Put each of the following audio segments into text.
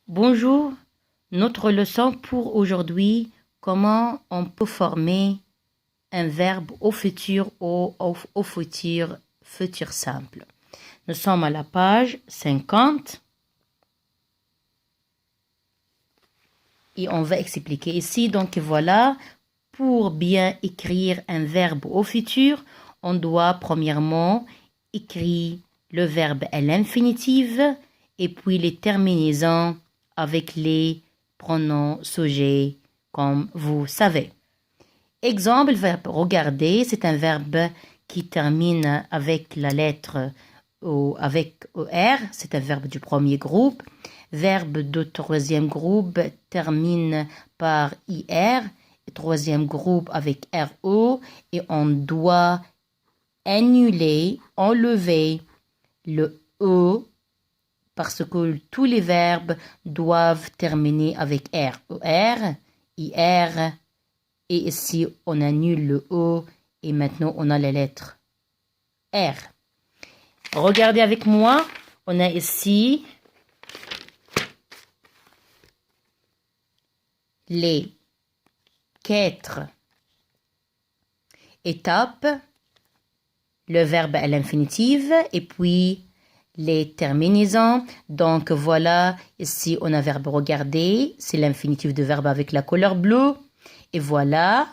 Bonjour, notre leçon pour aujourd'hui, comment on peut former un verbe au futur ou au futur simple. Nous sommes à la page 50 et on va expliquer ici. Donc voilà, pour bien écrire un verbe au futur, on doit premièrement écrire le verbe à l'infinitif et puis les terminaisons avec les pronoms sujets, comme vous savez. Exemple, verbe regarder, c'est un verbe qui termine avec la lettre ou avec ER, c'est un verbe du premier groupe. Verbe de troisième groupe termine par IR, troisième groupe avec RO, et on doit annuler, enlever le E parce que tous les verbes doivent terminer avec R. ER, IR, et ici on annule le E et maintenant on a la lettre R. Regardez avec moi, on a ici les 4 étapes, le verbe à l'infinitif et puis les terminaisons. Donc voilà, ici on a verbe regarder, c'est l'infinitif de verbe avec la couleur bleue. Et voilà,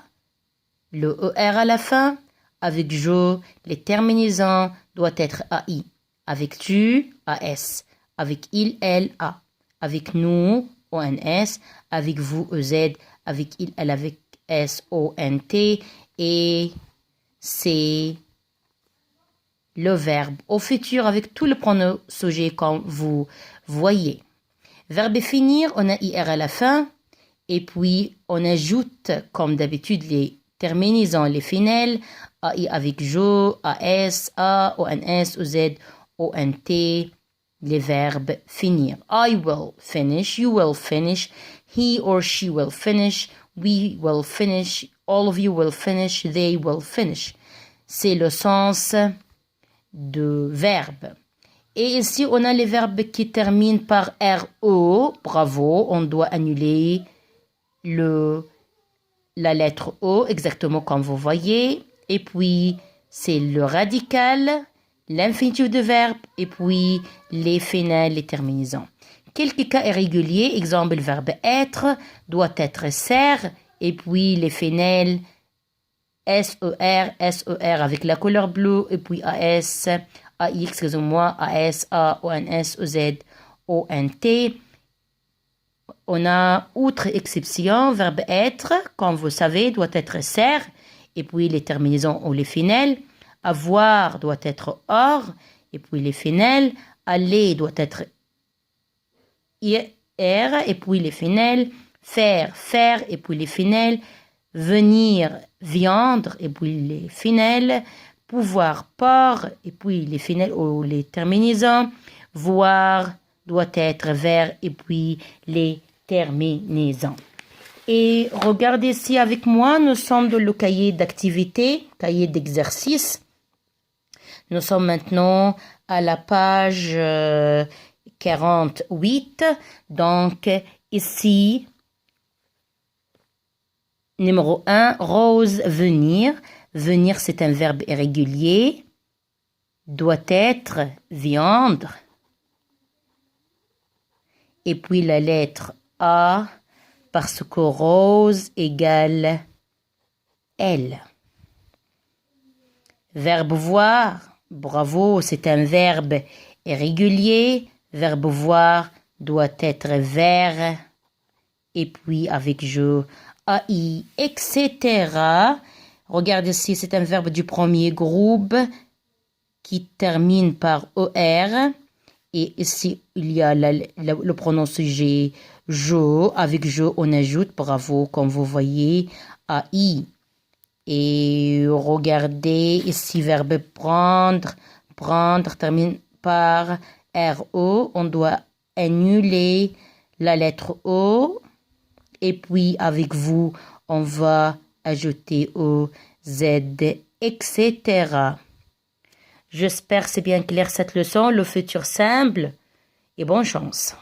le ER à la fin. Avec je, les terminaisons doivent être AI. Avec tu, AS. Avec il, elle, A. Avec nous, ONS. Avec vous, EZ. Avec il, elle, avec S, ONT. Et c'est le verbe au futur avec tout le pronom sujet comme vous voyez. Verbe finir, on a IR à la fin. Et puis, on ajoute, comme d'habitude, les terminaisons, les finales, AI avec je, AS, A, ONS, OZ, ONT, les verbes finir. I will finish, you will finish, he or she will finish, we will finish, all of you will finish, they will finish. C'est le sens de verbe. Et ici, on a les verbes qui terminent par RO. Bravo, on doit annuler la lettre O, exactement comme vous voyez. Et puis, c'est le radical, l'infinitif de verbe, et puis les finales, les terminaisons. Quelques cas irréguliers, exemple, le verbe être doit être ser, et puis les finales, SER, SER avec la couleur bleue, et puis AS, AI, excusez-moi, AS, A, ONS, OZ, ONT. On a, outre exception, verbe être, comme vous savez, doit être ser, et puis les terminaisons ou les finales. Avoir doit être or, et puis les finales. Aller doit être ir, et puis les finales. Faire, faire, et puis les finales. Venir, viande, et puis les finales. Pouvoir, port, et puis les finales ou les terminaisons. Voir doit être vers, et puis les terminaisons. Et regardez ici avec moi, nous sommes dans le cahier d'activité, cahier d'exercice. Nous sommes maintenant à la page 48. Donc ici, numéro 1, Rose, venir. Venir, c'est un verbe irrégulier. Doit être, viande. Et puis la lettre A, parce que Rose égale elle. Verbe voir, bravo, c'est un verbe irrégulier. Verbe voir doit être vers, et puis avec je, AI, etc. Regardez ici, c'est un verbe du premier groupe qui termine par ER. Et ici, il y a le pronom sujet je. Avec je, on ajoute, bravo, comme vous voyez, AI. Et regardez ici, verbe prendre. Prendre termine par RO. On doit annuler la lettre O. Et puis, avec vous, on va ajouter O, Z, etc. J'espère que c'est bien clair cette leçon, le futur simple, et bonne chance.